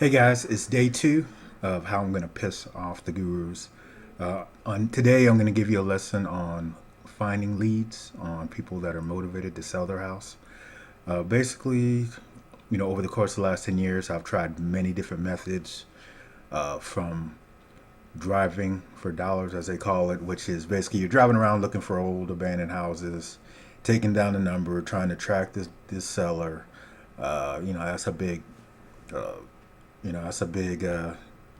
Hey guys, it's day two of how I'm going to piss off the gurus. On today, I'm going to give you a lesson on finding leads on people that are motivated to sell their house. Basically, over the course of the last 10 years, I've tried many different methods from driving for dollars, as they call it, which is basically you're driving around looking for old abandoned houses, taking down the number, trying to track this seller. That's a big uh, that's a big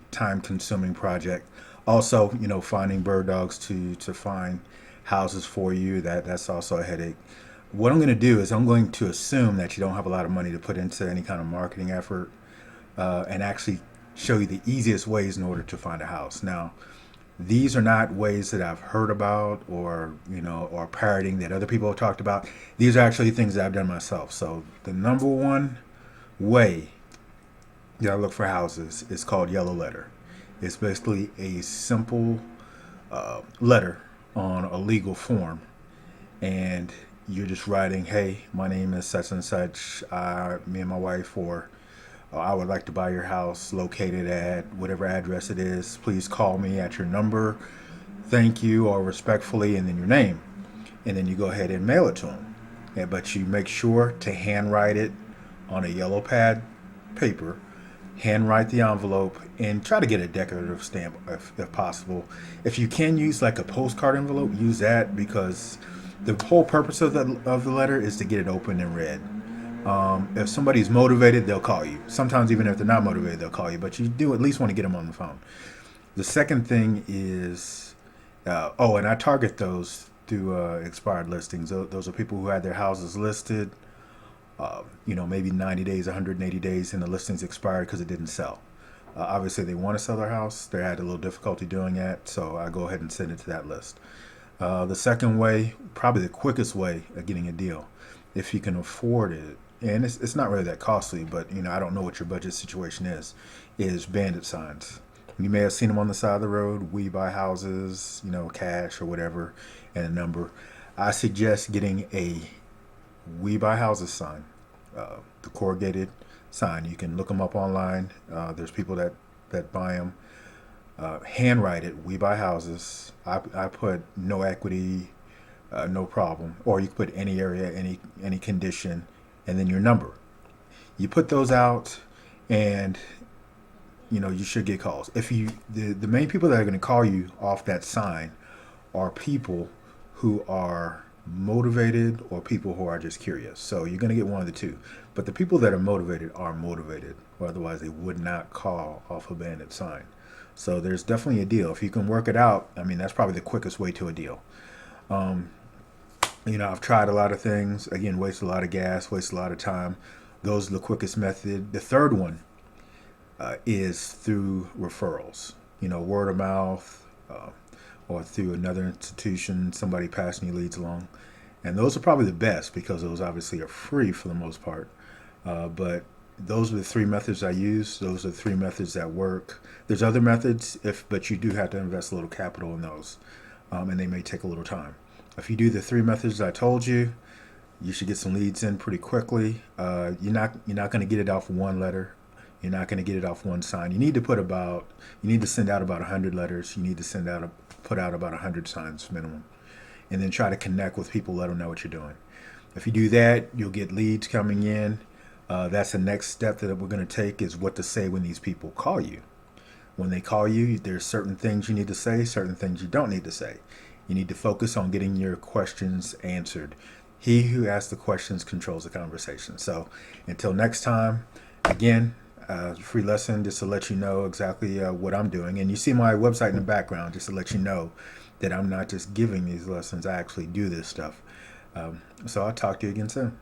time consuming project. Also, finding bird dogs to find houses for you, that's also a headache. What I'm going to do is I'm going to assume that you don't have a lot of money to put into any kind of marketing effort, and actually show you the easiest ways in order to find a house. Now, these are not ways that I've heard about or parroting that other people have talked about. These are actually things that I've done myself. So the number one way that I look for houses is called Yellow Letter. It's basically a simple letter on a legal form, and you're just writing, "Hey, my name is such and such. Me and my wife, or I would like to buy your house located at whatever address it is. Please call me at your number. Thank you," or respectfully, and then your name, and then you go ahead and mail it to them. But you make sure to handwrite it on a yellow pad paper, handwrite the envelope, and try to get a decorative stamp if possible. If you can use like a postcard envelope, use that, because the whole purpose of the letter is to get it open and read. If somebody's motivated, they'll call you. Sometimes even if they're not motivated, they'll call you, but you do at least want to get them on the phone. The second thing is, and I target those through expired listings. Those are people who had their houses listed, maybe 90 days, 180 days, and the listings expired because it didn't sell. Obviously, they want to sell their house. They had a little difficulty doing that, so I go ahead and send it to that list. The second way, probably the quickest way of getting a deal, if you can afford it, and it's not really that costly, but I don't know what your budget situation is bandit signs. You may have seen them on the side of the road. We buy houses, cash or whatever, and a number. I suggest getting a We Buy Houses sign, the corrugated sign. You can look them up online. There's people that buy them. Handwrite it. We Buy Houses. I put no equity, no problem. Or you can put any area, any condition, and then your number. You put those out, and you should get calls. If the main people that are going to call you off that sign are people who are motivated or people who are just curious. So you're going to get one of the two. But the people that are motivated, or otherwise they would not call off a bandit sign. So there's definitely a deal. If you can work it out, that's probably the quickest way to a deal. I've tried a lot of things. Again, waste a lot of gas, waste a lot of time. Those are the quickest method. The third one is through referrals. Word of mouth, or through another institution, somebody passing you leads along. And those are probably the best because those obviously are free for the most part. But those are the three methods I use. Those are the three methods that work. There's other methods, but you do have to invest a little capital in those, and they may take a little time. If you do the three methods I told you, you should get some leads in pretty quickly. You're not going to get it off one letter. You're not going to get it off one sign. You need to send out about 100 letters. You need to put out about 100 signs minimum, and then try to connect with people, let them know what you're doing. If you do that, you'll get leads coming in. That's the next step that we're going to take, is what to say when these people call you. When they call you, there's certain things you need to say, certain things you don't need to say. You need to focus on getting your questions answered. He who asks the questions controls the conversation. So until next time, again, free lesson just to let you know exactly what I'm doing. And you see my website in the background just to let you know that I'm not just giving these lessons. I actually do this stuff. So I'll talk to you again soon.